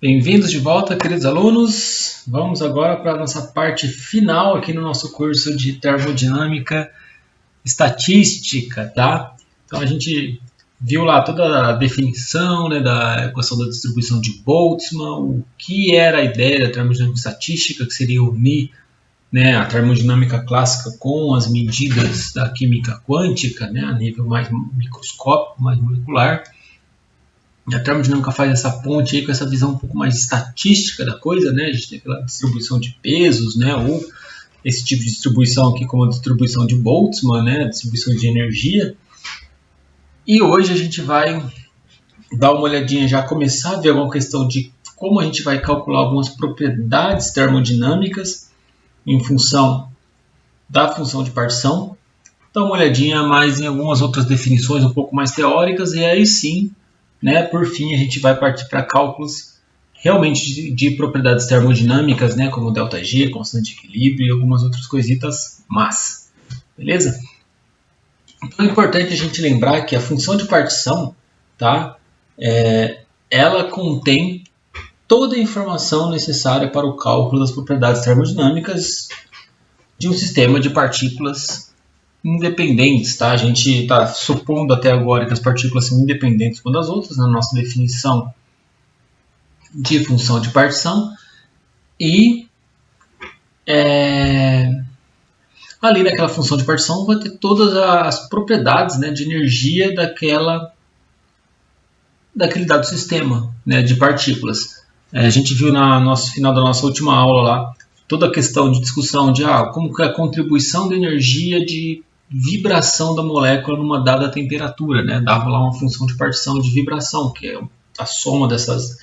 Bem-vindos de volta, queridos alunos. Vamos agora para a nossa parte final aqui no nosso curso de termodinâmica estatística, tá? Então a gente viu lá toda a definição, né, da equação da distribuição de Boltzmann, o que era a ideia da termodinâmica estatística, que seria unir, né, a termodinâmica clássica com as medidas da química quântica, né, a nível mais microscópico, mais molecular. E a termodinâmica faz essa ponte aí com essa visão um pouco mais estatística da coisa, né? A gente tem aquela distribuição de pesos, né? Ou esse tipo de distribuição aqui como a distribuição de Boltzmann, né? A distribuição de energia. E hoje a gente vai dar uma olhadinha, já começar a ver alguma questão de como a gente vai calcular algumas propriedades termodinâmicas em função da função de partição. Dar uma olhadinha mais em algumas outras definições um pouco mais teóricas e aí sim, né, por fim, a gente vai partir para cálculos realmente de propriedades termodinâmicas, né, como ΔG, constante de equilíbrio e algumas outras coisitas más. Beleza? Então é importante a gente lembrar que a função de partição, tá, ela contém toda a informação necessária para o cálculo das propriedades termodinâmicas de um sistema de partículas independentes, tá? A gente está supondo até agora que as partículas são independentes umas das outras na nossa definição de função de partição e ali naquela função de partição vai ter todas as propriedades, né, de energia daquele dado sistema, né, de partículas. A gente viu no final da nossa última aula lá toda a questão de discussão de como que é a contribuição de energia de vibração da molécula numa dada temperatura, né? Dava lá uma função de partição de vibração, que é a soma dessas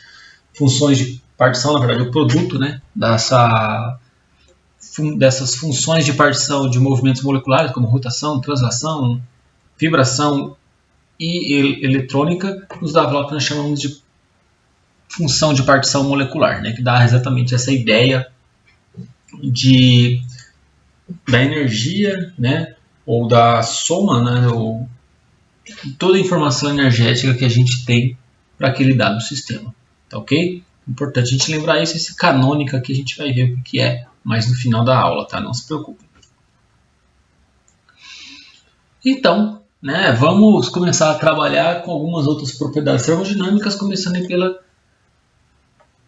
funções de partição, na verdade, o produto, né, dessas funções de partição de movimentos moleculares, como rotação, translação, vibração e eletrônica, nos dava lá o que nós chamamos de função de partição molecular, né, que dá exatamente essa ideia da energia, né, ou da soma, né, ou toda a informação energética que a gente tem para aquele dado sistema, tá ok? Importante a gente lembrar isso, esse canônica aqui a gente vai ver o que é mais no final da aula, tá? Não se preocupe. Então, né, vamos começar a trabalhar com algumas outras propriedades termodinâmicas, começando pela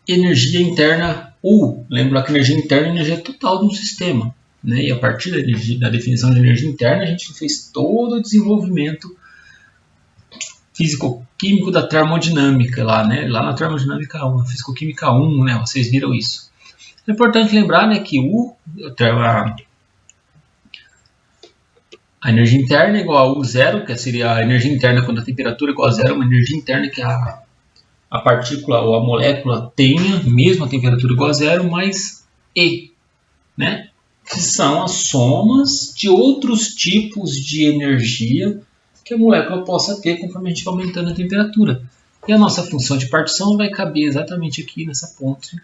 energia interna U. Lembra que energia interna é a energia total de um sistema. Né? E a partir da definição de energia interna, a gente fez todo o desenvolvimento físico-químico da termodinâmica lá, né? Lá na termodinâmica 1, físico-química 1, né? Vocês viram isso. É importante lembrar, né, que a energia interna é igual a U0, que seria a energia interna quando a temperatura é igual a zero, uma energia interna que a partícula ou a molécula tenha, mesmo a temperatura igual a zero, mais E, né? Que são as somas de outros tipos de energia que a molécula possa ter conforme a gente vai aumentando a temperatura. E a nossa função de partição vai caber exatamente aqui nessa ponte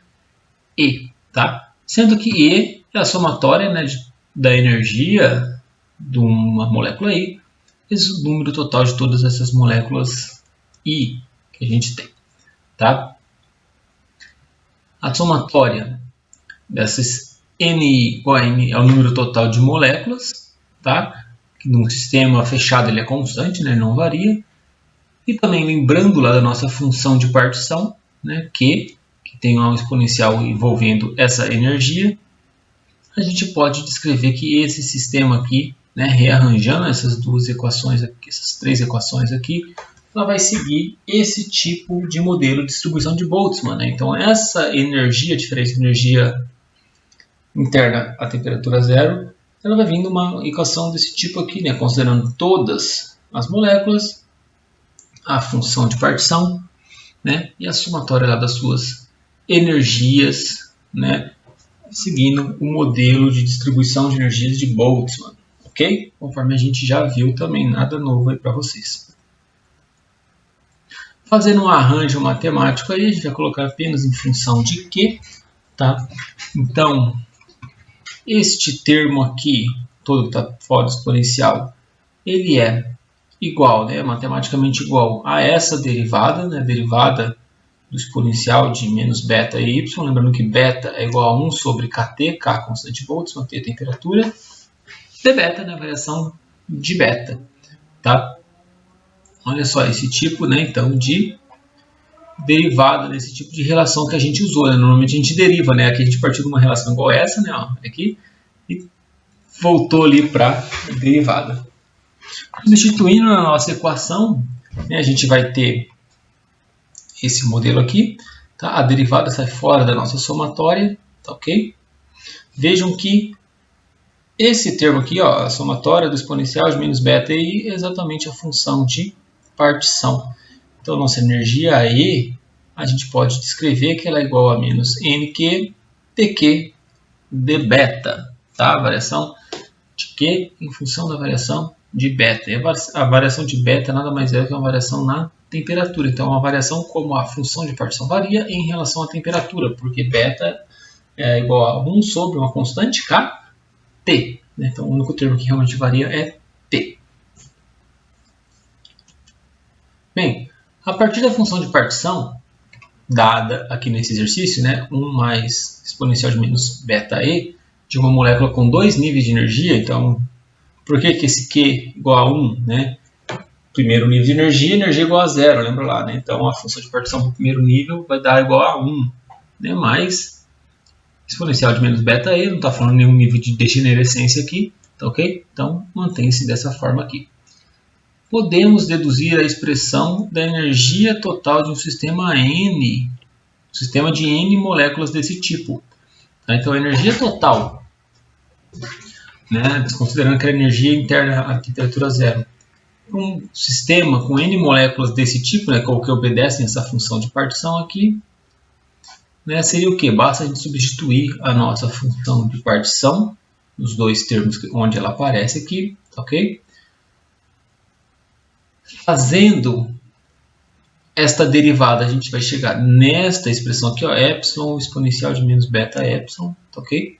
E, tá? Sendo que E é a somatória, né, da energia de uma molécula I, esse é o número total de todas essas moléculas I que a gente tem, tá? A somatória dessas Ni igual a N é o número total de moléculas, tá? Que num sistema fechado ele é constante, né? Não varia. E também lembrando lá da nossa função de partição, né? que tem um exponencial envolvendo essa energia, a gente pode descrever que esse sistema aqui, né? Rearranjando essas duas equações aqui, essas três equações aqui, ela vai seguir esse tipo de modelo de distribuição de Boltzmann, né? Então essa energia, a diferença de energia interna a temperatura zero, ela vai vindo uma equação desse tipo aqui, né? Considerando todas as moléculas, a função de partição, né? E a somatória lá das suas energias, né? Seguindo o modelo de distribuição de energias de Boltzmann, ok? Conforme a gente já viu também, nada novo aí para vocês. Fazendo um arranjo matemático aí, a gente vai colocar apenas em função de Q, tá? Então, este termo aqui, todo que está fora do exponencial, ele é igual, né, matematicamente igual a essa derivada, né, derivada do exponencial de menos beta e y, lembrando que beta é igual a 1 sobre Kt, K constante de volts, manter a temperatura, d beta, né, variação de beta, tá? Olha só esse tipo, né, então, de derivada desse tipo de relação que a gente usou, né? Normalmente a gente deriva, né? Aqui a gente partiu de uma relação igual essa, né? Ó, aqui, e voltou ali para derivada. Substituindo na nossa equação, né, a gente vai ter esse modelo aqui, tá? A derivada sai fora da nossa somatória, tá ok? Vejam que esse termo aqui, ó, a somatória do exponencial de menos beta i é exatamente a função de partição. Então, nossa energia E, a gente pode descrever que ela é igual a menos nq dq de beta, tá? A variação de Q em função da variação de beta. E a variação de beta nada mais é que uma variação na temperatura. Então, é uma variação como a função de partição varia em relação à temperatura, porque beta é igual a 1 sobre uma constante Kt. Né? Então, o único termo que realmente varia é T. Bem, a partir da função de partição, dada aqui nesse exercício, né, 1 mais exponencial de menos beta e, de uma molécula com 2 níveis de energia, então, por que esse Q igual a 1? Né? Primeiro nível de energia, energia igual a 0, lembra lá, né? Então, a função de partição do primeiro nível vai dar igual a 1, né? Mais exponencial de menos beta e, não está falando nenhum nível de degenerescência aqui, tá ok? Então, mantém-se dessa forma aqui. Podemos deduzir a expressão da energia total de um sistema N, um sistema de N moléculas desse tipo. Tá? Então, a energia total, né, desconsiderando aquela energia interna à temperatura zero, um sistema com N moléculas desse tipo, né, que obedecem essa função de partição aqui, né, seria o que? Basta a gente substituir a nossa função de partição, nos dois termos onde ela aparece aqui, ok? Fazendo esta derivada, a gente vai chegar nesta expressão aqui, ó, epsilon exponencial de menos beta epsilon, tá ok?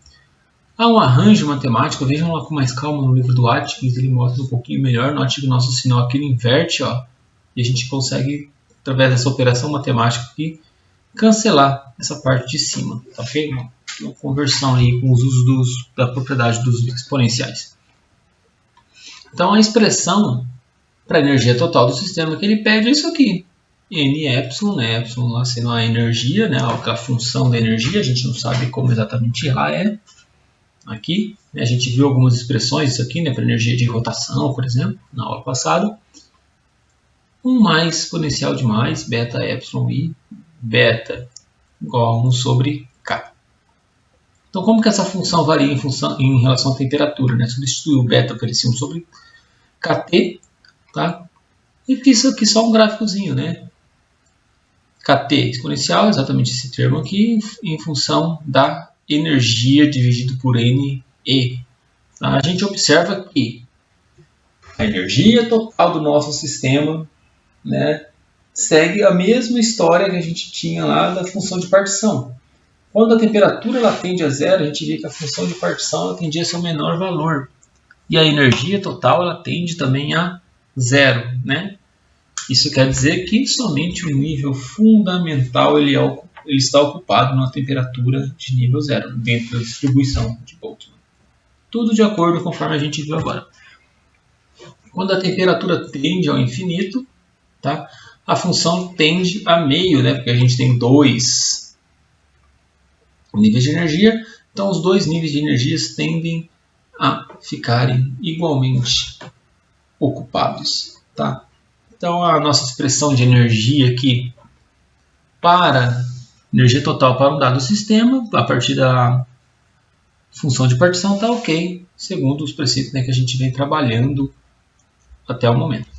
Há um arranjo matemático, vejam lá com mais calma no livro do Atkins, ele mostra um pouquinho melhor. Note que o nosso sinal aqui ele inverte, ó, e a gente consegue, através dessa operação matemática aqui, cancelar essa parte de cima, tá ok? Uma conversão aí com os usos da propriedade dos exponenciais. Então, a expressão para a energia total do sistema que ele pede é isso aqui. N epsilon, né? Epsilon lá sendo a energia, né? A função da energia, a gente não sabe como exatamente A é. Aqui, né? A gente viu algumas expressões isso aqui, né? Para energia de rotação, por exemplo, na aula passada. 1 mais exponencial de mais beta epsilon i, beta igual a 1 sobre K. Então, como que essa função varia em relação à temperatura? Né? Substitui o beta por esse 1 sobre Kt, tá? E fiz isso aqui só um gráficozinho, né? Kt exponencial, exatamente esse termo aqui, em função da energia dividido por NE. Tá? A gente observa que a energia total do nosso sistema, né, segue a mesma história que a gente tinha lá da função de partição. Quando a temperatura ela tende a zero, a gente vê que a função de partição ela tende a ser o menor valor. E a energia total ela tende também a zero, né? Isso quer dizer que somente o nível fundamental ele está ocupado numa temperatura de nível zero, dentro da distribuição de Boltzmann. Tudo de acordo conforme a gente viu agora. Quando a temperatura tende ao infinito, tá? A função tende a meio, né? Porque a gente tem 2 níveis de energia, então os 2 níveis de energias tendem a ficarem igualmente ocupados, tá? Então a nossa expressão de energia aqui para energia total para um dado sistema, a partir da função de partição está ok, segundo os preceitos, né, que a gente vem trabalhando até o momento.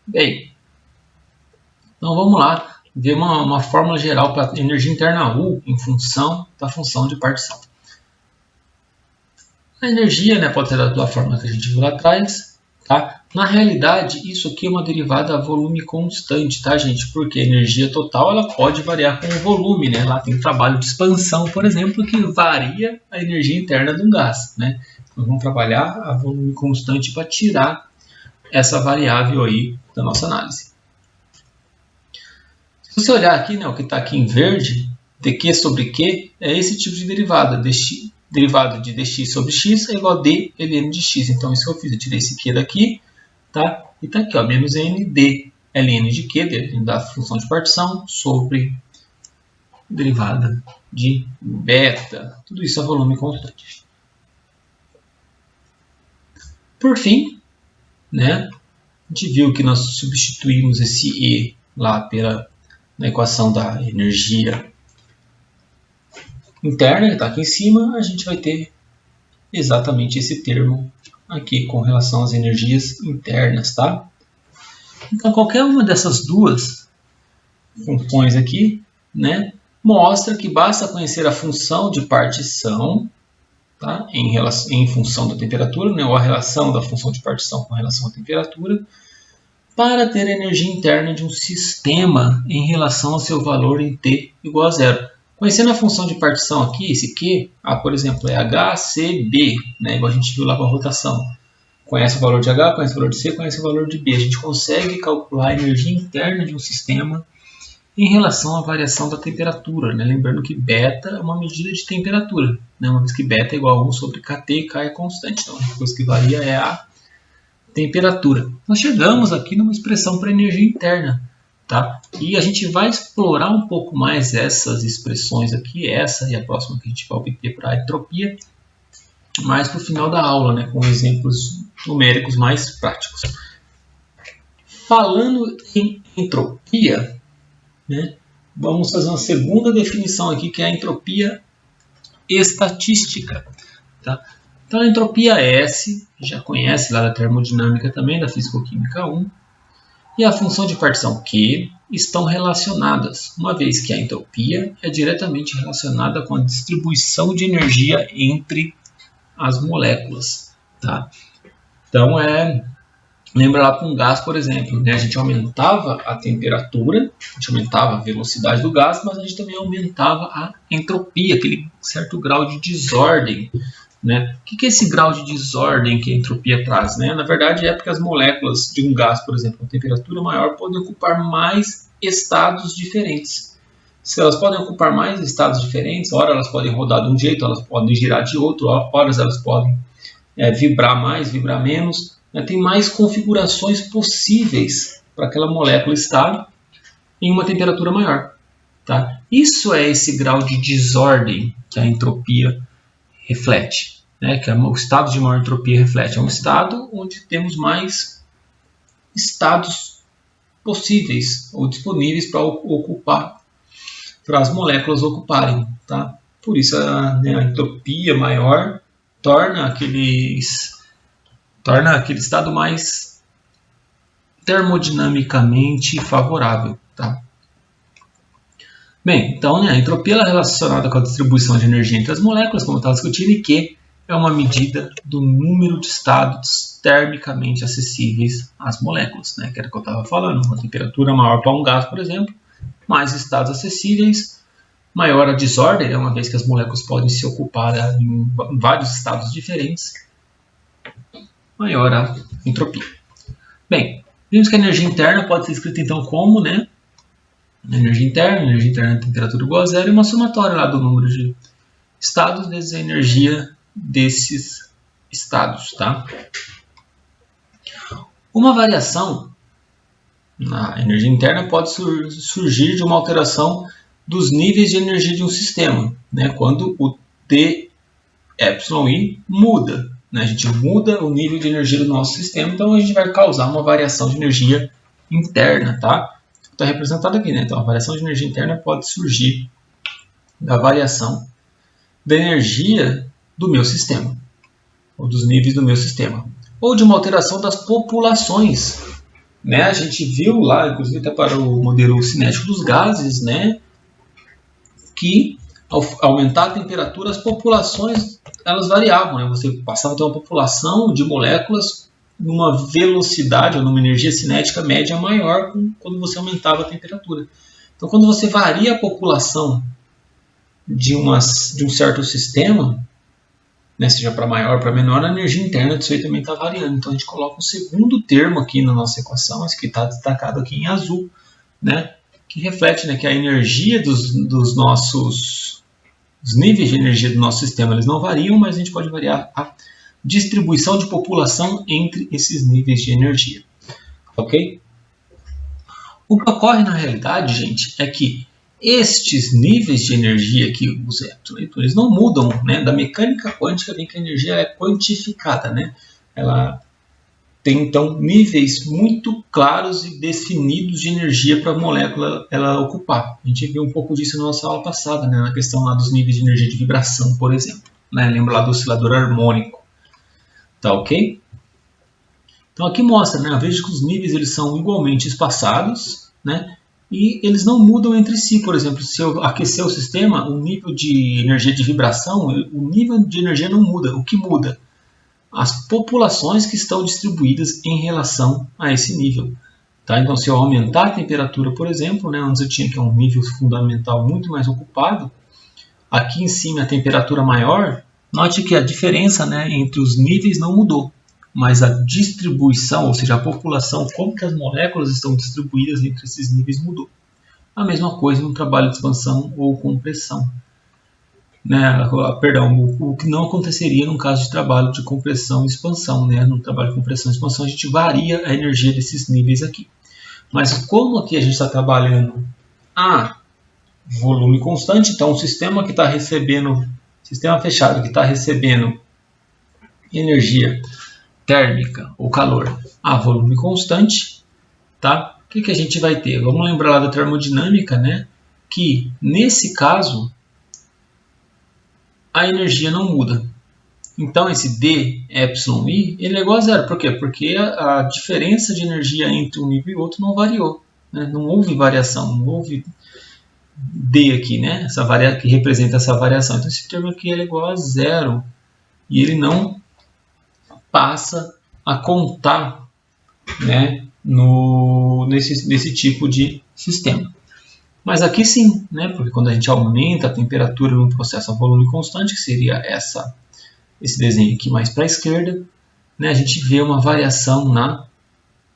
Bem, então vamos lá ver uma fórmula geral para energia interna U em função da função de partição. A energia, né, pode ser da forma que a gente viu lá atrás, tá? Na realidade, isso aqui é uma derivada a volume constante, tá, gente? Porque a energia total ela pode variar com o volume, né? Lá tem o trabalho de expansão, por exemplo, que varia a energia interna de um gás, né? Então, vamos trabalhar a volume constante para tirar essa variável aí da nossa análise. Se você olhar aqui, né, o que está aqui em verde, dq sobre q, é esse tipo de derivada. Derivado de dx sobre x é igual a d ln de x. Então, isso que eu fiz, eu tirei esse q daqui, tá? E está aqui, ó, menos n d ln de q, dentro da função de partição, sobre derivada de beta. Tudo isso é volume constante. Por fim, né, a gente viu que nós substituímos esse E lá na equação da energia interna, que está aqui em cima, a gente vai ter exatamente esse termo aqui com relação às energias internas, tá? Então, qualquer uma dessas duas funções aqui, né, mostra que basta conhecer a função de partição, tá, em função da temperatura, né, ou a relação da função de partição com relação à temperatura, para ter a energia interna de um sistema em relação ao seu valor em T igual a zero. Conhecendo a função de partição aqui, esse Q, por exemplo, é HCB, né, igual a gente viu lá com a rotação. Conhece o valor de H, conhece o valor de C, conhece o valor de B. A gente consegue calcular a energia interna de um sistema em relação à variação da temperatura, né? Lembrando que beta é uma medida de temperatura, né? Uma vez que beta é igual a 1 sobre Kt e K é constante. Então, a coisa que varia é a temperatura. Nós chegamos aqui numa expressão para energia interna, tá? E a gente vai explorar um pouco mais essas expressões aqui, essa e a próxima que a gente vai obter para a entropia, mais para o final da aula, né? Com exemplos numéricos mais práticos. Falando em entropia, né, vamos fazer uma segunda definição aqui, que é a entropia estatística. Tá? Então, a entropia S, já conhece lá da termodinâmica também, da Físico-Química 1, e a função de partição Q estão relacionadas, uma vez que a entropia é diretamente relacionada com a distribuição de energia entre as moléculas. Tá? Então, lembra lá com um gás, por exemplo, né? A gente aumentava a temperatura, a gente aumentava a velocidade do gás, mas a gente também aumentava a entropia, aquele certo grau de desordem, né? O que é esse grau de desordem que a entropia traz, né? Na verdade, é porque as moléculas de um gás, por exemplo, com temperatura maior, podem ocupar mais estados diferentes. Se elas podem ocupar mais estados diferentes, ora elas podem rodar de um jeito, elas podem girar de outro, horas elas podem vibrar mais, vibrar menos. Tem mais configurações possíveis para aquela molécula estar em uma temperatura maior. Tá? Isso é esse grau de desordem que a entropia reflete, né? Que o estado de maior entropia reflete. É um estado onde temos mais estados possíveis ou disponíveis para ocupar, para as moléculas ocuparem. Tá? Por isso a entropia maior torna aquele estado mais termodinamicamente favorável. Tá? Bem, então a entropia é relacionada com a distribuição de energia entre as moléculas, como eu estava discutindo, e que é uma medida do número de estados termicamente acessíveis às moléculas, né? Que era o que eu estava falando. Uma temperatura maior para um gás, por exemplo, mais estados acessíveis, maior a desordem, uma vez que as moléculas podem se ocupar em vários estados diferentes, maior a entropia. Bem, vimos que a energia interna pode ser escrita então como, né? Energia interna a temperatura igual a zero e uma somatória lá do número de estados vezes a energia desses estados, tá? Uma variação na energia interna pode surgir de uma alteração dos níveis de energia de um sistema, né? Quando o TεI muda. A gente muda o nível de energia do nosso sistema, então a gente vai causar uma variação de energia interna, tá? Está representado aqui, né? Então a variação de energia interna pode surgir da variação da energia do meu sistema, ou dos níveis do meu sistema, ou de uma alteração das populações, né? A gente viu lá, inclusive até para o modelo cinético dos gases, né? Que ao aumentar a temperatura, as populações elas variavam, né? Você passava a ter uma população de moléculas numa velocidade ou numa energia cinética média maior quando você aumentava a temperatura. Então, quando você varia a população de um certo sistema, né, seja para maior ou para menor, a energia interna disso aí também está variando. Então, a gente coloca um segundo termo aqui na nossa equação, esse que está destacado aqui em azul, né? que reflete, né, que a energia dos nossos os níveis de energia do nosso sistema eles não variam, mas a gente pode variar a distribuição de população entre esses níveis de energia. Ok? O que ocorre na realidade, gente, é que estes níveis de energia aqui, os eles não mudam, né? Da mecânica quântica vem que a energia é quantificada, né? Ela tem, então, níveis muito claros e definidos de energia para a molécula ela ocupar. A gente viu um pouco disso na nossa aula passada, né? Na questão lá dos níveis de energia de vibração, por exemplo. Né? Lembra lá do oscilador harmônico. Tá ok? Então aqui mostra, né? Veja que os níveis eles são igualmente espaçados, né? E eles não mudam entre si. Por exemplo, se eu aquecer o sistema, o nível de energia de vibração, o nível de energia não muda. O que muda? As populações que estão distribuídas em relação a esse nível. Tá? Então, se eu aumentar a temperatura, por exemplo, né, antes eu tinha que um nível fundamental muito mais ocupado, aqui em cima a temperatura maior, note que a diferença, né, entre os níveis não mudou, mas a distribuição, ou seja, a população, como que as moléculas estão distribuídas entre esses níveis mudou. A mesma coisa no trabalho de expansão ou compressão. Né, perdão, o que não aconteceria no caso de trabalho de compressão e expansão. Né? No trabalho de compressão e expansão a gente varia a energia desses níveis aqui. Mas como aqui a gente está trabalhando a volume constante, então o sistema que está recebendo, sistema fechado que está recebendo energia térmica ou calor a volume constante, tá? O que a gente vai ter? Vamos lembrar lá da termodinâmica, né? Que nesse caso a energia não muda. Então esse d, epsilon i, ele é igual a zero. Por quê? Porque a diferença de energia entre um nível e outro não variou. Né? Não houve variação, não houve d aqui, né? Que representa essa variação. Então esse termo aqui ele é igual a zero. E ele não passa a contar, né, nesse tipo de sistema. Mas aqui sim, né? Porque quando a gente aumenta a temperatura no processo a volume constante, que seria esse desenho aqui mais para a esquerda, né? A gente vê uma variação na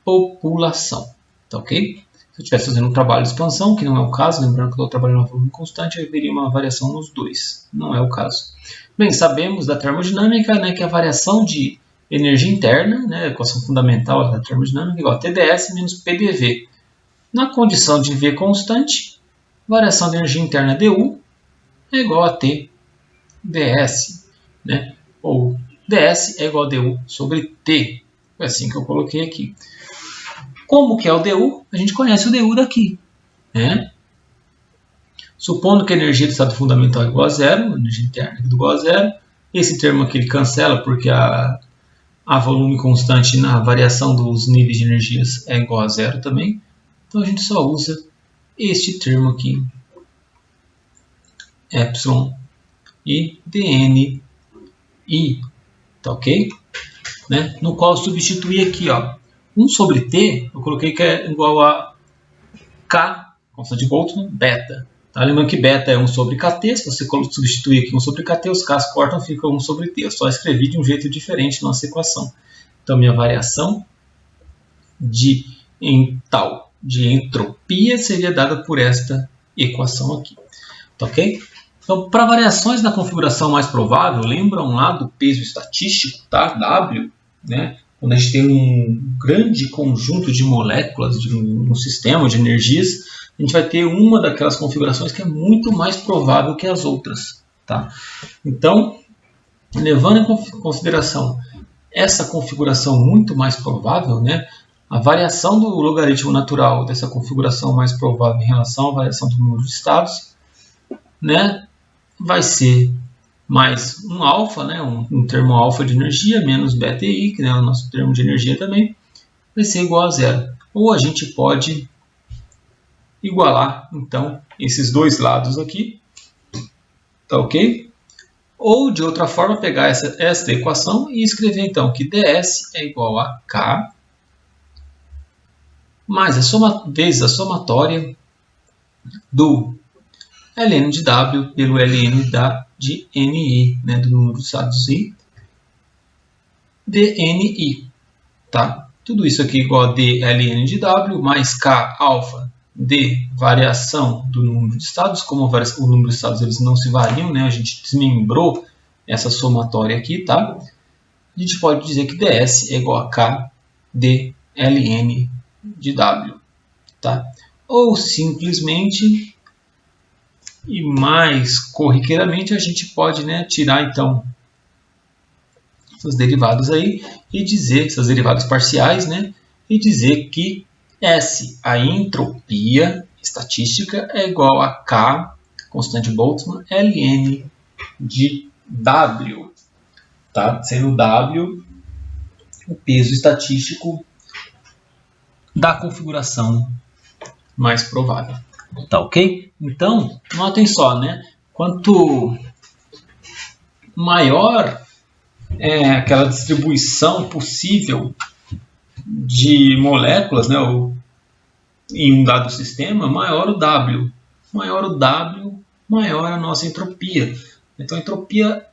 população. Tá ok? Se eu estivesse fazendo um trabalho de expansão, que não é o caso, lembrando que eu estou trabalhando a volume constante, eu veria uma variação nos dois. Não é o caso. Bem, sabemos da termodinâmica, né, que a variação de energia interna, né, a equação fundamental da termodinâmica, é igual a TdS menos PdV. Na condição de V constante, variação de energia interna dU é igual a T ds, né? Ou ds é igual a du sobre T. Foi assim que eu coloquei aqui. Como que é o du? A gente conhece o du daqui, né? Supondo que a energia do estado fundamental é igual a zero, a energia interna é igual a zero, esse termo aqui ele cancela porque a volume constante na variação dos níveis de energias é igual a zero também. Então a gente só usa este termo aqui, epsilon e dni, tá ok? Né? No qual eu substituí aqui, ó, 1 sobre t, eu coloquei que é igual a k, constante de Boltzmann, beta. Tá? Lembrando que beta é 1 sobre kt, se você substituir aqui 1 sobre kt, os k's cortam, fica 1 sobre t. Eu só escrevi de um jeito diferente na nossa equação. Então, minha variação de entropia seria dada por esta equação aqui. Tá ok? Então, para variações na configuração mais provável, lembram lá do peso estatístico, tá? W, né? Quando a gente tem um grande conjunto de moléculas no sistema de energias, a gente vai ter uma daquelas configurações que é muito mais provável que as outras. Tá? Então, levando em consideração essa configuração muito mais provável, né, a variação do logaritmo natural dessa configuração mais provável em relação à variação do número de estados, né, vai ser mais um alfa, né, um termo alfa de energia, menos beta e i, que é o nosso termo de energia também, vai ser igual a zero. Ou a gente pode igualar, então, esses dois lados aqui, tá ok? Ou, de outra forma, pegar esta equação e escrever, então, que ds é igual a k mais vezes a somatória do ln de w pelo ln de ni, né, do número de estados i, dni, tá? Tudo isso aqui igual a d ln de w mais k alfa de variação do número de estados, como o número de estados eles não se variam, né? A gente desmembrou essa somatória aqui, tá? A gente pode dizer que ds é igual a k de ln de w, tá? Ou simplesmente, e mais corriqueiramente, a gente pode, né, tirar então essas derivadas aí e dizer, essas derivadas parciais, né, e dizer que S, a entropia estatística, é igual a K, constante de Boltzmann, ln de W, tá? Sendo W o peso estatístico da configuração mais provável. Tá ok? Então, notem só, né? Quanto maior é aquela distribuição possível de moléculas, né, em um dado sistema, maior o W. Maior o W, maior a nossa entropia. Então, a entropia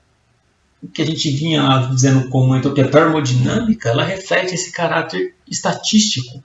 que a gente vinha dizendo como entropia termodinâmica, ela reflete esse caráter estatístico,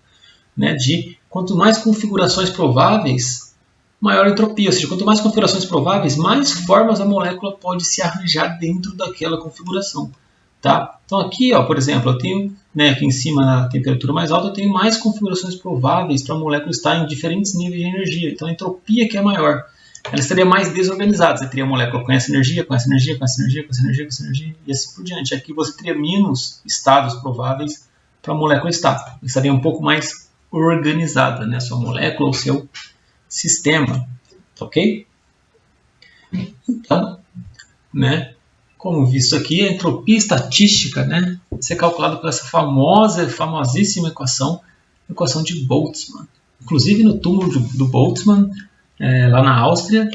né, de quanto mais configurações prováveis, maior a entropia. Ou seja, quanto mais configurações prováveis, mais formas a molécula pode se arranjar dentro daquela configuração. Tá? Então aqui, ó, por exemplo, eu tenho, né, aqui em cima, na temperatura mais alta, eu tenho mais configurações prováveis para a molécula estar em diferentes níveis de energia. Então a entropia que é maior, ela estaria mais desorganizada. Você teria a molécula com essa energia, com essa energia, com essa energia, com essa energia, com essa energia, e assim por diante. Aqui você teria menos estados prováveis para a molécula estar. Ela estaria um pouco mais organizada, né, a sua molécula, o seu sistema. Ok? Então, né, como visto aqui, a entropia estatística, né, vai ser calculada por essa famosíssima equação de Boltzmann. Inclusive no túmulo do Boltzmann, lá na Áustria,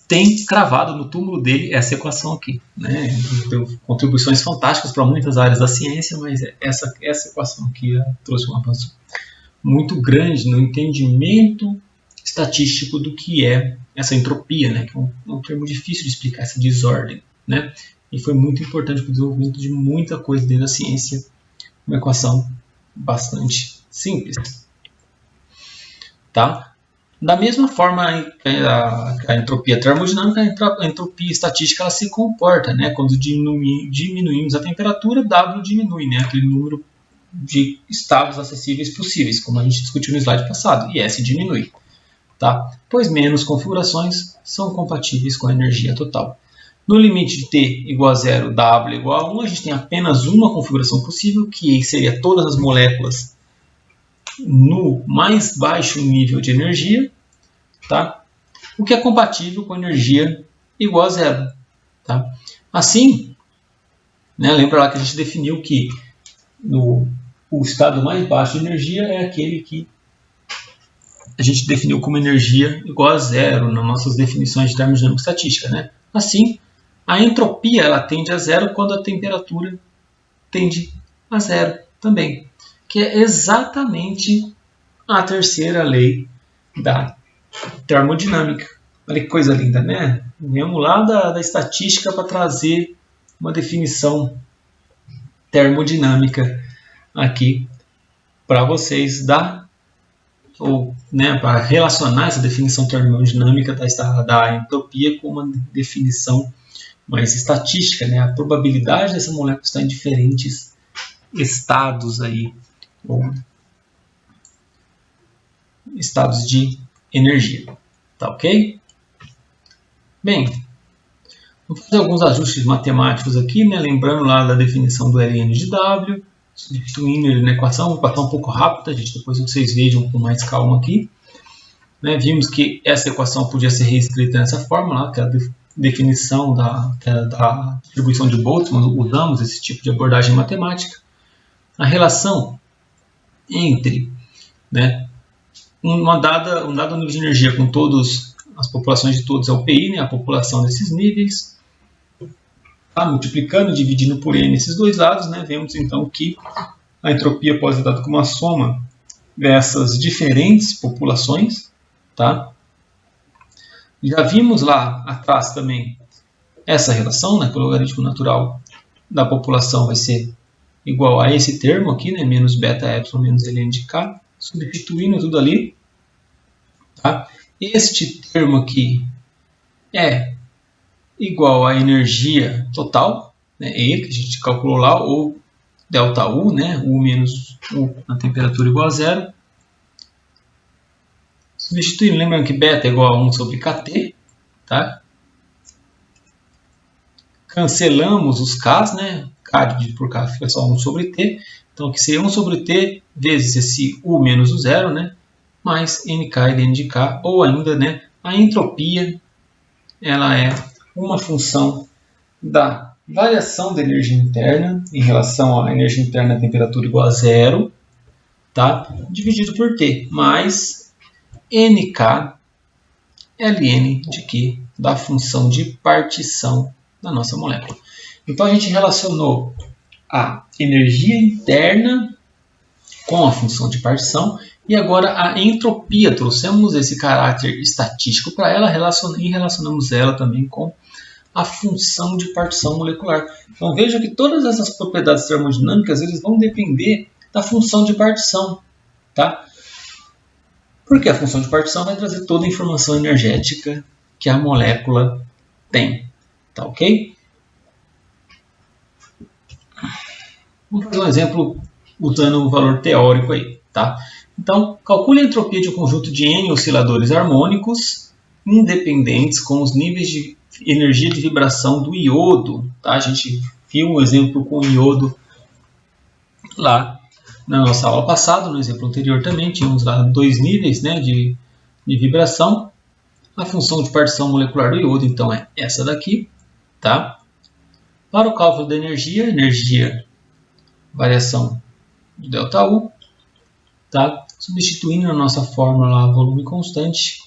tem cravado no túmulo dele essa equação aqui. Né? Deu contribuições fantásticas para muitas áreas da ciência, mas essa equação aqui trouxe um avanço muito grande no entendimento estatístico do que é essa entropia, né? Que é um termo difícil de explicar, essa desordem. Né? E foi muito importante para o desenvolvimento de muita coisa dentro da ciência, uma equação bastante simples. Tá? Da mesma forma a entropia termodinâmica, a entropia estatística ela se comporta, né? Quando diminuímos a temperatura, W diminui, né? Aquele número de estados acessíveis possíveis, como a gente discutiu no slide passado, e S diminui. Tá? Pois menos configurações são compatíveis com a energia total. No limite de T igual a 0, W igual a 1, a gente tem apenas uma configuração possível, que seria todas as moléculas no mais baixo nível de energia, tá? O que é compatível com energia igual a 0. Tá? Assim, né, lembra lá que a gente definiu que o estado mais baixo de energia é aquele que a gente definiu como energia igual a 0 nas nossas definições de termodinâmica estatística. Né? Assim, a entropia ela tende a 0 quando a temperatura tende a 0 também, que é exatamente a terceira lei da termodinâmica. Olha que coisa linda, né? Viemos lá da estatística para trazer uma definição termodinâmica aqui para vocês né, para relacionar essa definição termodinâmica da entropia com uma definição mais estatística, né? A probabilidade dessa molécula estar em diferentes estados aí, ou estados de energia. Tá ok? Bem, vou fazer alguns ajustes matemáticos aqui, né? Lembrando lá da definição do ln de W, substituindo ele na equação, vou passar um pouco rápida, gente, depois vocês vejam com mais calma aqui. Né? Vimos que essa equação podia ser reescrita dessa forma, lá, que é a definição da distribuição de Boltzmann, usamos esse tipo de abordagem matemática. A relação entre, né, um dado nível de energia com todas as populações de todos é o PI, né, a população desses níveis. Tá, multiplicando e dividindo por N esses dois lados, né, vemos então que a entropia pode ser dada como uma soma dessas diferentes populações. Tá? Já vimos lá atrás também essa relação, né, que o logaritmo natural da população vai ser igual a esse termo aqui, né, menos beta epsilon menos ln de k, substituindo tudo ali. Tá? Este termo aqui é igual à energia total, né, E, que a gente calculou lá, ou ΔU, né, U menos U na temperatura igual a zero. Substituindo, lembrando que beta é igual a 1 sobre kT, tá? Cancelamos os K's, né? K dividido por K fica só 1 sobre T. Então aqui seria 1 sobre T vezes esse U menos o zero, né? Mais NK e dN de K, ou ainda, né, a entropia, ela é uma função da variação da energia interna em relação à energia interna à temperatura igual a zero, tá? Dividido por T, mais NK ln de Q da função de partição da nossa molécula. Então a gente relacionou a energia interna com a função de partição e agora a entropia. Trouxemos esse caráter estatístico para ela e relacionamos ela também com a função de partição molecular. Então veja que todas essas propriedades termodinâmicas eles vão depender da função de partição, tá? Porque a função de partição vai trazer toda a informação energética que a molécula tem, tá ok? Vamos fazer um exemplo usando um valor teórico aí, tá? Então, calcule a entropia de um conjunto de N osciladores harmônicos independentes com os níveis de energia de vibração do iodo, tá? A gente viu um exemplo com o iodo lá na nossa aula passada, no exemplo anterior também, tínhamos lá 2 níveis, né, de vibração. A função de partição molecular do iodo, então, é essa daqui, tá? Para o cálculo da energia, variação de ΔU, tá? Substituindo a nossa fórmula lá, volume constante,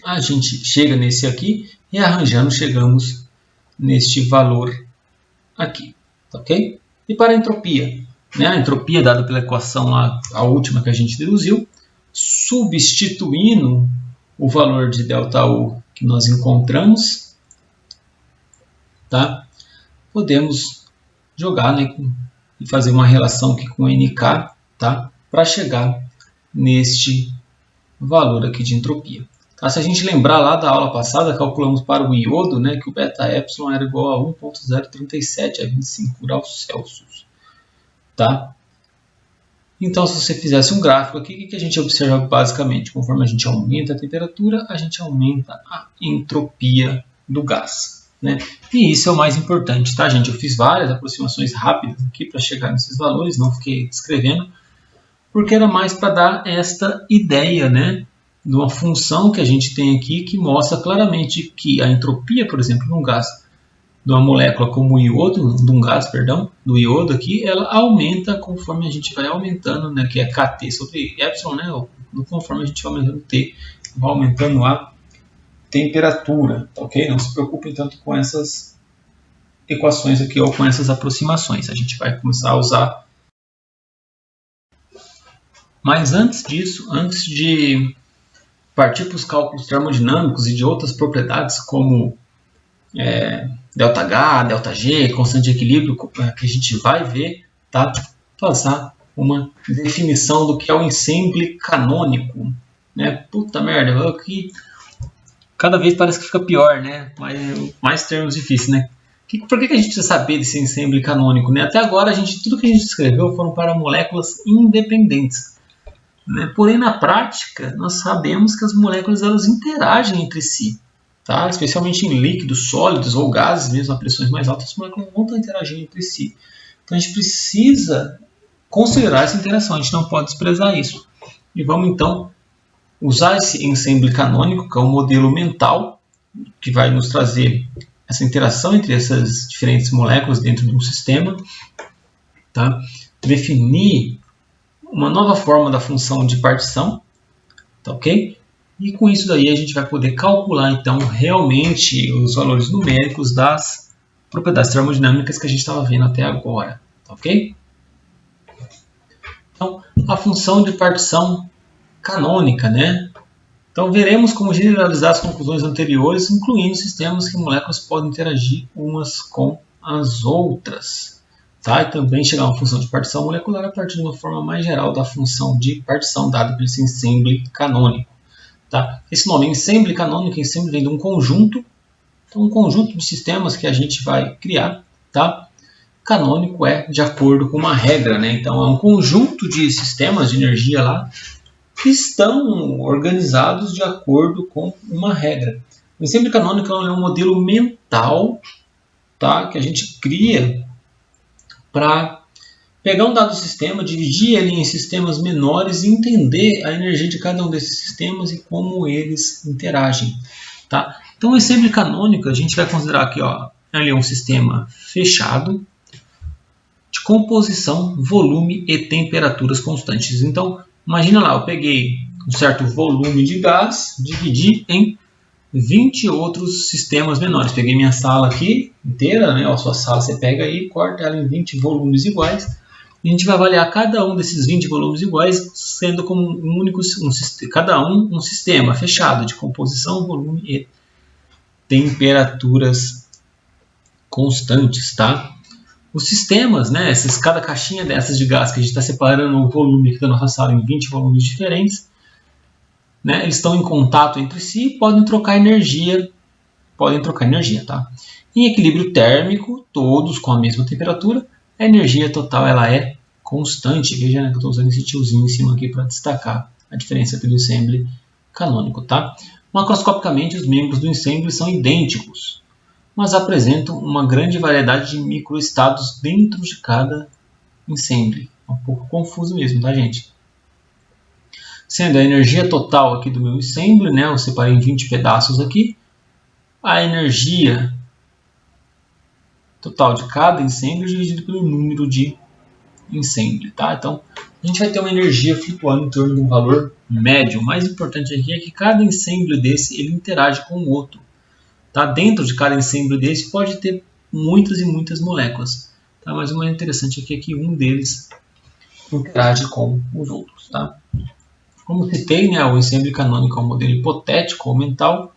a gente chega nesse aqui e arranjando chegamos neste valor aqui, tá ok? E para a entropia, né? A entropia dada pela equação lá, a última que a gente deduziu, substituindo o valor de ΔU que nós encontramos, tá? Podemos jogar, né, e fazer uma relação aqui com NK, tá? Para chegar neste valor aqui de entropia. Tá? Se a gente lembrar lá da aula passada, calculamos para o iodo, né, que o beta epsilon era igual a 1.037 a 25 graus Celsius. Tá? Então, se você fizesse um gráfico aqui, o que a gente observa basicamente? Conforme a gente aumenta a temperatura, a gente aumenta a entropia do gás, né? E isso é o mais importante, tá, gente? Eu fiz várias aproximações rápidas aqui para chegar nesses valores, não fiquei escrevendo, porque era mais para dar esta ideia, né, de uma função que a gente tem aqui que mostra claramente que a entropia, por exemplo, de um gás, de uma molécula como o iodo, de um gás, perdão, do iodo aqui, ela aumenta conforme a gente vai aumentando, né, que é kT sobre epsilon, né, conforme a gente vai aumentando T, vai aumentando a temperatura, ok? Não se preocupem tanto com essas equações aqui ou com essas aproximações, a gente vai começar a usar. Mas antes disso, antes de partir para os cálculos termodinâmicos e de outras propriedades como ΔH, ΔG, constante de equilíbrio, que a gente vai ver, tá? Passar uma definição do que é o ensemble canônico, né? Puta merda, aqui cada vez parece que fica pior, né? Mais termos difíceis, né? Por que a gente precisa saber desse ensemble canônico, né? Até agora tudo que a gente escreveu foram para moléculas independentes, né? Porém, na prática, nós sabemos que as moléculas elas interagem entre si. Tá? Especialmente em líquidos, sólidos ou gases, mesmo a pressões mais altas, as moléculas vão estar interagindo entre si. Então a gente precisa considerar essa interação, a gente não pode desprezar isso. E vamos então usar esse ensemble canônico, que é um modelo mental, que vai nos trazer essa interação entre essas diferentes moléculas dentro de um sistema, tá? Definir uma nova forma da função de partição, tá ok? E com isso daí a gente vai poder calcular então realmente os valores numéricos das propriedades termodinâmicas que a gente estava vendo até agora, tá ok? Então, a função de partição canônica, né? Então veremos como generalizar as conclusões anteriores, incluindo sistemas que moléculas podem interagir umas com as outras, tá? E também chegar a uma função de partição molecular a partir de uma forma mais geral da função de partição dada pelo esse ensemble canônico. Tá? Esse nome ensemble canônico, ensemble vem de um conjunto, então um conjunto de sistemas que a gente vai criar. Tá? Canônico é de acordo com uma regra, né? Então é um conjunto de sistemas de energia lá que estão organizados de acordo com uma regra. O ensemble canônico é um modelo mental, tá? Que a gente cria para pegar um dado sistema, dividir ele em sistemas menores e entender a energia de cada um desses sistemas e como eles interagem. Tá? Então o ensemble canônico a gente vai considerar aqui, ó, ele é um sistema fechado, de composição, volume e temperaturas constantes. Então, imagina lá, eu peguei um certo volume de gás, dividi em 20 outros sistemas menores. Peguei minha sala aqui inteira, né? A sua sala você pega aí, corta ela em 20 volumes iguais. E a gente vai avaliar cada um desses 20 volumes iguais, sendo como um único, cada um sistema fechado de composição, volume e temperaturas constantes, tá? Os sistemas, né, cada caixinha dessas de gás que a gente está separando o volume aqui da nossa sala em 20 volumes diferentes, né, eles estão em contato entre si e podem trocar energia, tá? Em equilíbrio térmico, todos com a mesma temperatura, a energia total ela é constante. Veja, né, que eu estou usando esse tiozinho em cima aqui para destacar a diferença pelo ensemble canônico, tá? Macroscopicamente, os membros do ensemble são idênticos, mas apresentam uma grande variedade de microestados dentro de cada ensemble. É um pouco confuso mesmo, tá, gente? Sendo a energia total aqui do meu ensemble, né, eu separei em 20 pedaços aqui, a energia total de cada ensemble dividido pelo número de ensemble, tá? Então, a gente vai ter uma energia flutuando em torno de um valor médio. O mais importante aqui é que cada ensemble desse ele interage com o outro. Tá? Dentro de cada ensemble desse pode ter muitas e muitas moléculas. Tá? Mas o mais interessante aqui é que um deles interage com os outros. Tá? Como citei, né, o ensemble canônico é um modelo hipotético ou mental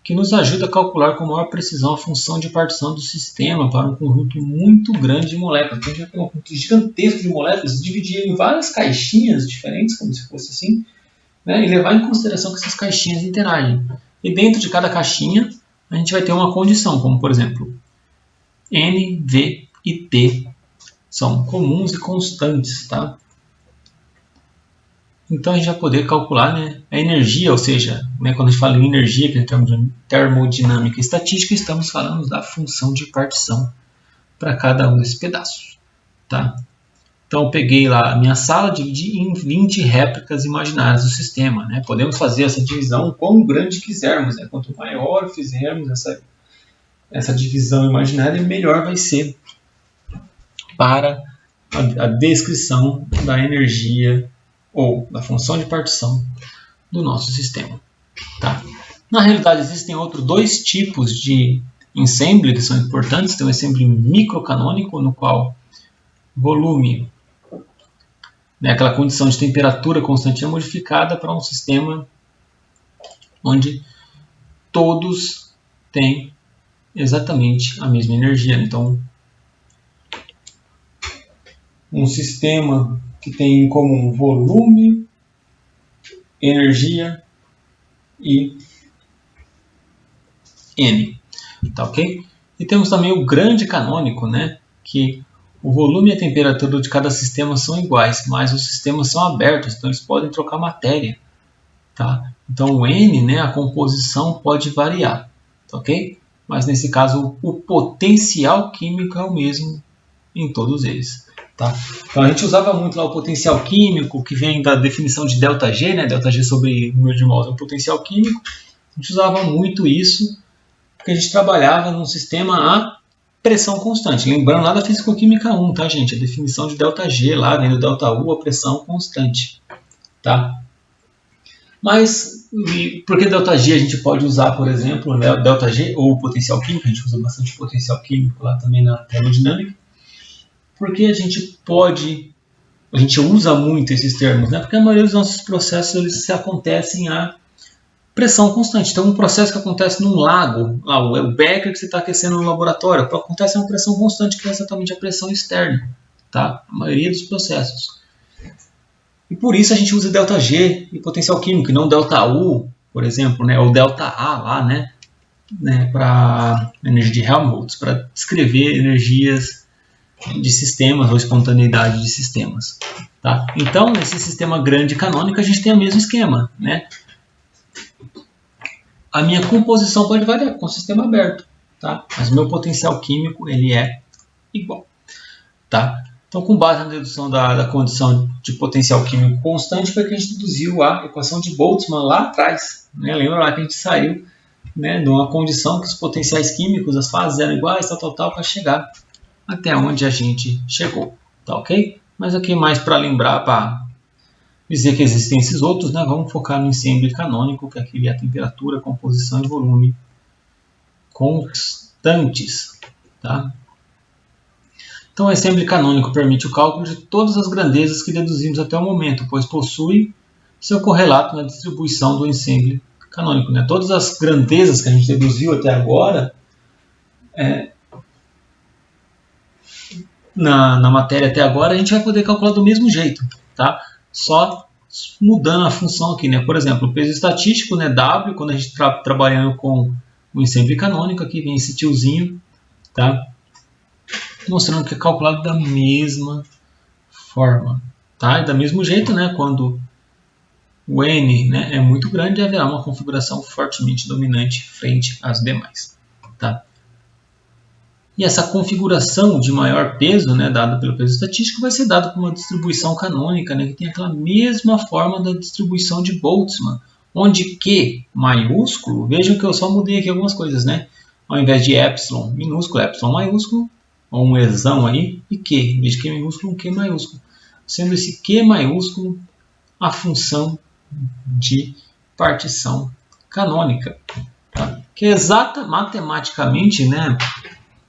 que nos ajuda a calcular com maior precisão a função de partição do sistema para um conjunto muito grande de moléculas. Então, a gente vai ter um conjunto gigantesco de moléculas, dividir em várias caixinhas diferentes, como se fosse assim, né, e levar em consideração que essas caixinhas interagem. E dentro de cada caixinha, a gente vai ter uma condição, como por exemplo, N, V e T são comuns e constantes, tá? Então a gente vai poder calcular, né, a energia, ou seja, né, quando a gente fala em energia, que é em termos de termodinâmica e estatística, estamos falando da função de partição para cada um desses pedaços, tá? Então eu peguei lá a minha sala, dividi em 20 réplicas imaginárias do sistema, né? Podemos fazer essa divisão quão grande quisermos, né? Quanto maior fizermos essa divisão imaginária, melhor vai ser para a descrição da energia ou da função de partição do nosso sistema. Tá? Na realidade, existem outros dois tipos de ensemble que são importantes. Tem o ensemble microcanônico, no qual volume, né, aquela condição de temperatura constante, é modificada para um sistema onde todos têm exatamente a mesma energia. Então, um sistema que tem em comum volume, energia e N. Tá, ok? E temos também o grande canônico, né, que o volume e a temperatura de cada sistema são iguais, mas os sistemas são abertos, então eles podem trocar matéria. Tá? Então o N, né, a composição pode variar, tá, ok? Mas nesse caso o potencial químico é o mesmo em todos eles. Tá? Então a gente usava muito lá o potencial químico, que vem da definição de ΔG, né? ΔG sobre número de mols é um potencial químico. A gente usava muito isso, porque a gente trabalhava num sistema a pressão constante. Lembrando lá da Físico-Química 1, tá, gente? A definição de ΔG lá, vem do ΔU, a pressão constante. Tá? Mas, por que ΔG a gente pode usar, por exemplo, né, ΔG ou potencial químico? A gente usa bastante potencial químico lá também na termodinâmica. Porque a gente usa muito esses termos, né? Porque a maioria dos nossos processos eles acontecem a pressão constante. Então, um processo que acontece num lago, lá, o becker que você está aquecendo no laboratório, acontece a uma pressão constante, que é exatamente a pressão externa. Tá? A maioria dos processos. E por isso a gente usa ΔG e potencial químico, e não ΔU por exemplo, né, ou ΔA lá, né, para energia de Helmholtz, para descrever energias de sistemas ou espontaneidade de sistemas. Tá? Então, nesse sistema grande canônico, a gente tem o mesmo esquema. Né? A minha composição pode variar com o sistema aberto, tá? Mas o meu potencial químico ele é igual. Tá? Então, com base na dedução da condição de potencial químico constante, foi que a gente deduziu a equação de Boltzmann lá atrás. Né? Lembra lá que a gente saiu, né, de uma condição que os potenciais químicos, as fases eram iguais, tal, para chegar até onde a gente chegou. Tá ok? Mas aqui mais para lembrar, para dizer que existem esses outros, né, vamos focar no ensemble canônico, que aqui é a temperatura, composição e volume constantes. Tá? Então, o ensemble canônico permite o cálculo de todas as grandezas que deduzimos até o momento, pois possui seu correlato na distribuição do ensemble canônico. Né? Todas as grandezas que a gente deduziu até agora, na matéria até agora, a gente vai poder calcular do mesmo jeito, tá? Só mudando a função aqui. Né? Por exemplo, o peso estatístico, né, W, quando a gente está trabalhando com o ensemble canônico, aqui vem esse tiozinho, tá? Mostrando que é calculado da mesma forma. Tá? E da mesmo jeito, né, quando o N, né, é muito grande, haverá uma configuração fortemente dominante frente às demais. Tá? E essa configuração de maior peso, né, dada pelo peso estatístico, vai ser dada por uma distribuição canônica, né, que tem aquela mesma forma da distribuição de Boltzmann, onde Q maiúsculo, vejam que eu só mudei aqui algumas coisas, né? Ao invés de epsilon minúsculo, epsilon maiúsculo, ou um Ezão aí, e Q, em vez de Q minúsculo, um Q maiúsculo. Sendo esse Q maiúsculo a função de partição canônica. Tá? Que é exata, matematicamente, né,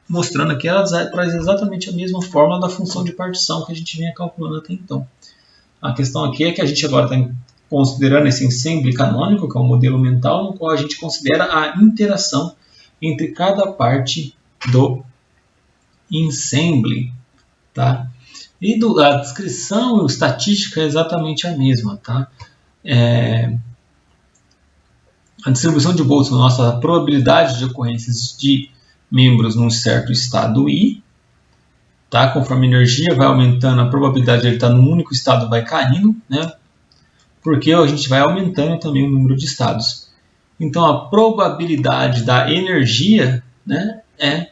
mostrando aqui, ela traz exatamente a mesma fórmula da função de partição que a gente vinha calculando até então. A questão aqui é que a gente agora está considerando esse ensemble canônico, que é um modelo mental, no qual a gente considera a interação entre cada parte do ensemble, tá? E a descrição estatística é exatamente a mesma, tá? A distribuição de Boltzmann, nossa probabilidade de ocorrências de membros num certo estado I, tá? Conforme a energia vai aumentando, a probabilidade de ele estar num único estado vai caindo, né? Porque a gente vai aumentando também o número de estados. Então, a probabilidade da energia, né, é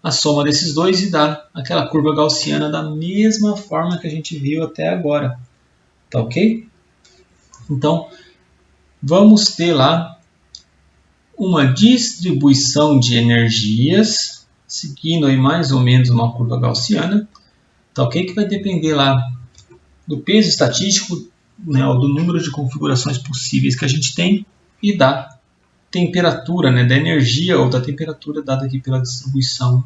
a soma desses dois e dá aquela curva gaussiana da mesma forma que a gente viu até agora. Tá ok? Então, vamos ter lá uma distribuição de energias, seguindo aí mais ou menos uma curva gaussiana, tá ok? Que vai depender lá do peso estatístico, né, ou do número de configurações possíveis que a gente tem e da temperatura, né, da energia ou da temperatura dada aqui pela distribuição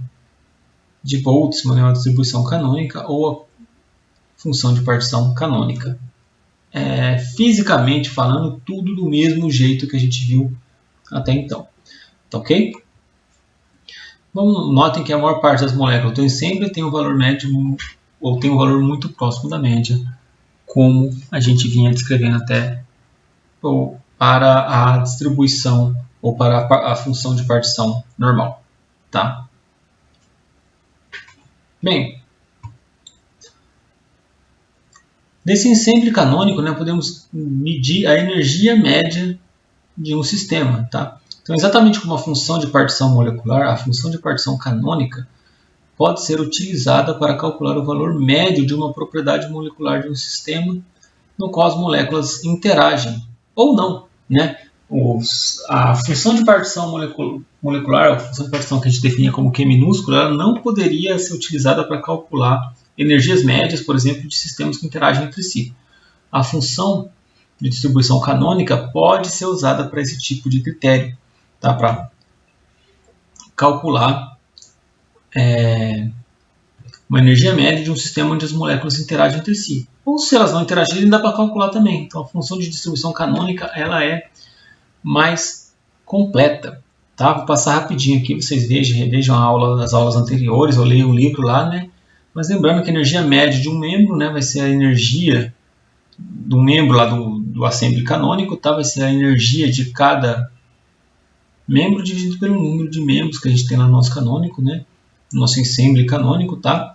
de Boltzmann, né, a distribuição canônica ou a função de partição canônica. Fisicamente falando, tudo do mesmo jeito que a gente viu até então. Tá ok? Então, notem que a maior parte das moléculas sempre tem um valor médio ou tem um valor muito próximo da média, como a gente vinha descrevendo até ou para a distribuição ou para a função de partição normal. Tá? Bem, nesse ensemble canônico, né, podemos medir a energia média de um sistema. Tá? Então, exatamente como a função de partição molecular, a função de partição canônica pode ser utilizada para calcular o valor médio de uma propriedade molecular de um sistema no qual as moléculas interagem, ou não. Né? A função de partição molecular, a função de partição que a gente definia como Q minúsculo, ela não poderia ser utilizada para calcular energias médias, por exemplo, de sistemas que interagem entre si. A função de distribuição canônica pode ser usada para esse tipo de critério, tá? Para calcular uma energia média de um sistema onde as moléculas interagem entre si. Ou se elas não interagirem, dá para calcular também. Então, a função de distribuição canônica ela é mais completa. Tá? Vou passar rapidinho aqui, vocês revejam as aulas anteriores, ou leiam o livro lá, né? Mas lembrando que a energia média de um membro, né, vai ser a energia do membro lá do do assembly canônico, tá? Vai ser a energia de cada membro dividido pelo número de membros que a gente tem no nosso canônico, né? Nosso assembly canônico, tá?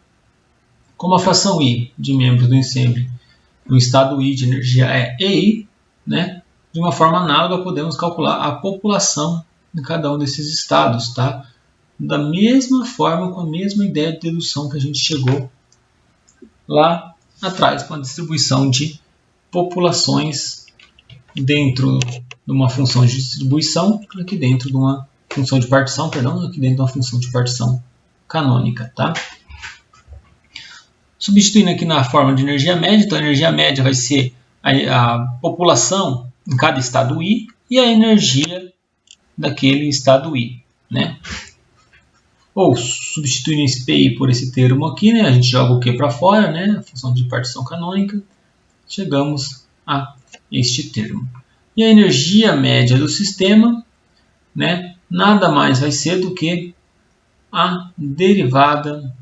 Como a fração I de membros do assembly no estado I de energia é EI, né? De uma forma análoga, podemos calcular a população de cada um desses estados, tá? Da mesma forma, com a mesma ideia de dedução que a gente chegou lá atrás, com a distribuição de populações dentro de uma função de distribuição, aqui dentro de uma função de partição, perdão, aqui dentro de uma função de partição canônica, tá? Substituindo aqui na forma de energia média, então a energia média vai ser a população em cada estado I e a energia daquele estado I, né? Ou substituindo esse PI por esse termo aqui, né? A gente joga o Q para fora, né? A função de partição canônica, chegamos a este termo. E a energia média do sistema, né? Nada mais vai ser do que a derivada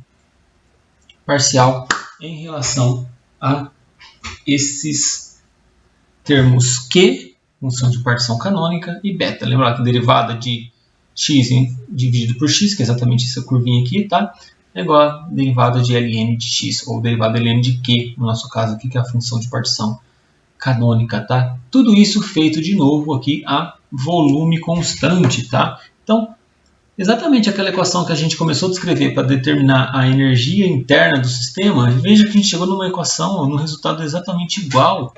parcial em relação a esses termos Q, função de partição canônica, e beta. Lembrar que a derivada de x dividido por x, que é exatamente essa curvinha aqui, tá? É igual a derivada de ln de x, ou derivada ln de q, no nosso caso aqui, que é a função de partição canônica, tá? Tudo isso feito de novo aqui a volume constante, tá? Então, exatamente aquela equação que a gente começou a descrever para determinar a energia interna do sistema, veja que a gente chegou numa equação, num resultado exatamente igual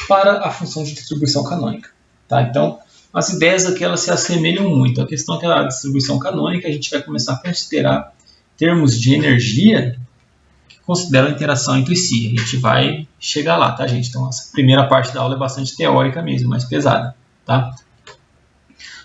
para a função de distribuição canônica, tá? Então, as ideias aqui elas se assemelham muito. A questão é que a distribuição canônica a gente vai começar a considerar termos de energia que consideram a interação entre si. A gente vai chegar lá, tá, gente? Então, essa primeira parte da aula é bastante teórica mesmo, mais pesada, tá?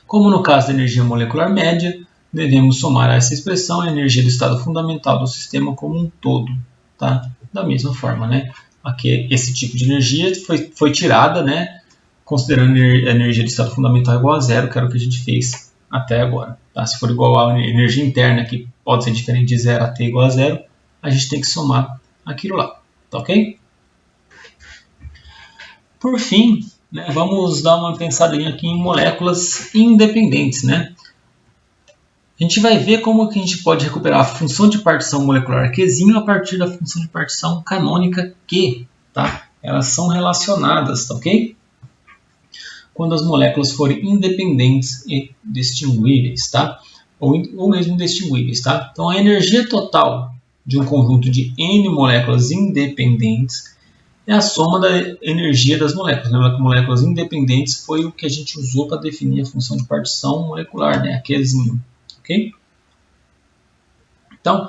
Como no caso da energia molecular média, devemos somar a essa expressão a energia do estado fundamental do sistema como um todo, tá? Da mesma forma, né? Aqui, esse tipo de energia foi tirada, né? Considerando a energia do estado fundamental igual a zero, que era o que a gente fez até agora. Tá? Se for igual à energia interna, que pode ser diferente de zero até igual a zero, a gente tem que somar aquilo lá. Tá ok? Por fim, né, vamos dar uma pensadinha aqui em moléculas independentes. Né? A gente vai ver como que a gente pode recuperar a função de partição molecular Qzinho a partir da função de partição canônica Q. Tá? Elas são relacionadas, tá ok? Quando as moléculas forem independentes e distinguíveis, tá? Ou mesmo distinguíveis, tá? Então, a energia total de um conjunto de N moléculas independentes é a soma da energia das moléculas. Lembra que moléculas independentes foi o que a gente usou para definir a função de partição molecular, né? A Qzinho, ok? Então,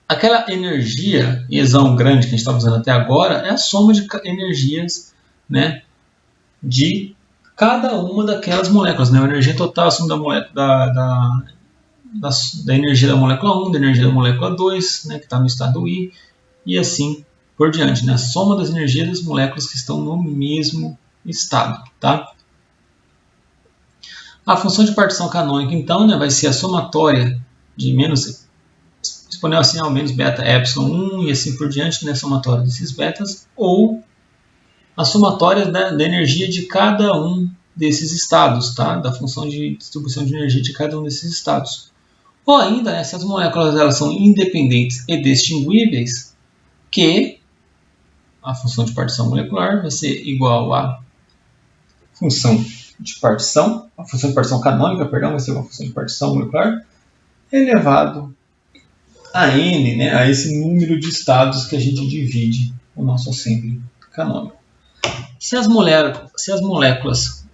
aquela energia Ezão grande que a gente está usando até agora é a soma de energias, né? De cada uma daquelas moléculas, né? A energia total, a soma da energia da molécula 1, da energia da molécula 2, né? Que está no estado I, e assim por diante, né? A soma das energias das moléculas que estão no mesmo estado, tá? A função de partição canônica, então, né, vai ser a somatória de menos exponencial menos beta epsilon 1 e assim por diante, né? Somatória desses betas, ou a somatória da energia de cada um desses estados, tá? Da função de distribuição de energia de cada um desses estados. Ou ainda, né, se as moléculas elas são independentes e distinguíveis, que a função de partição molecular vai ser igual à função de partição, a função de partição canônica, perdão, vai ser uma função de partição molecular, elevado a n, né, a esse número de estados que a gente divide o nosso assembly canônico. Se as moléculas,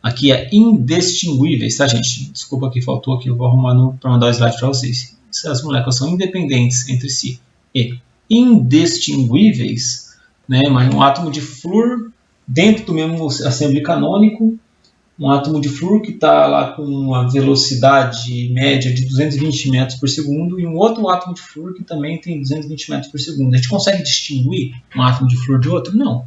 aqui é indistinguíveis, tá, gente? Desculpa que faltou aqui, eu vou arrumar para mandar o slide para vocês. Se as moléculas são independentes entre si e indistinguíveis, né, mas um átomo de flúor dentro do mesmo assembly canônico, um átomo de flúor que está lá com uma velocidade média de 220 metros por segundo e um outro átomo de flúor que também tem 220 metros por segundo. A gente consegue distinguir um átomo de flúor de outro? Não.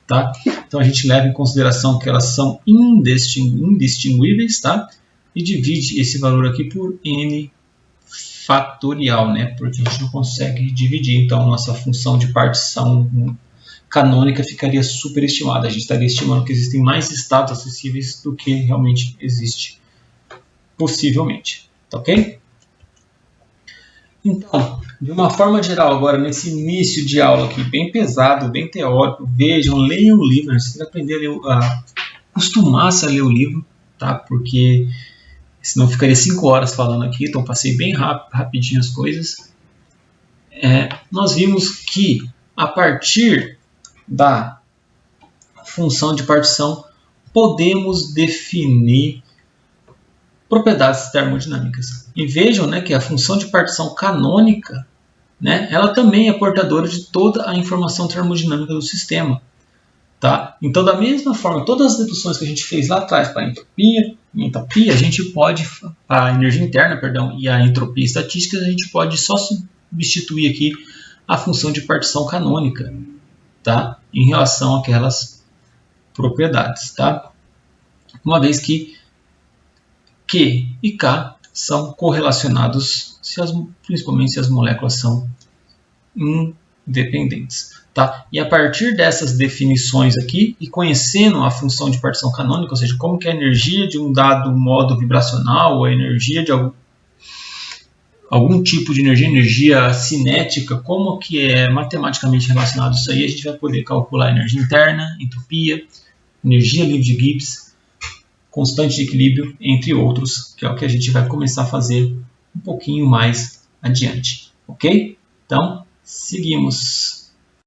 Tá? Então a gente leva em consideração que elas são indistinguíveis, tá? E divide esse valor aqui por n fatorial, né? Porque a gente não consegue dividir. Então nossa função de partição canônica ficaria superestimada. A gente estaria estimando que existem mais estados acessíveis do que realmente existe, possivelmente. Tá ok? Então, de uma forma geral, agora nesse início de aula aqui, bem pesado, bem teórico, vejam, leiam o livro, né? Vocês têm que aprender a acostumar-se a ler o livro, tá? Porque senão ficaria 5 horas falando aqui, então passei bem rapidinho as coisas. Nós vimos que a partir da função de partição podemos definir propriedades termodinâmicas. E vejam, né, que a função de partição canônica, né, ela também é portadora de toda a informação termodinâmica do sistema. Tá? Então, da mesma forma, todas as deduções que a gente fez lá atrás para a entropia e entalpia, a gente pode, a energia interna, perdão, e a entropia estatística, a gente pode só substituir aqui a função de partição canônica, tá? Em relação àquelas propriedades. Tá? Uma vez que Q e K são correlacionados, principalmente se as moléculas são independentes. Tá? E a partir dessas definições aqui, e conhecendo a função de partição canônica, ou seja, como que a energia de um dado modo vibracional, ou a energia de algum tipo de energia cinética, como que é matematicamente relacionado isso aí, a gente vai poder calcular energia interna, entropia, energia livre de Gibbs, constante de equilíbrio, entre outros, que é o que a gente vai começar a fazer um pouquinho mais adiante. Ok? Então, seguimos.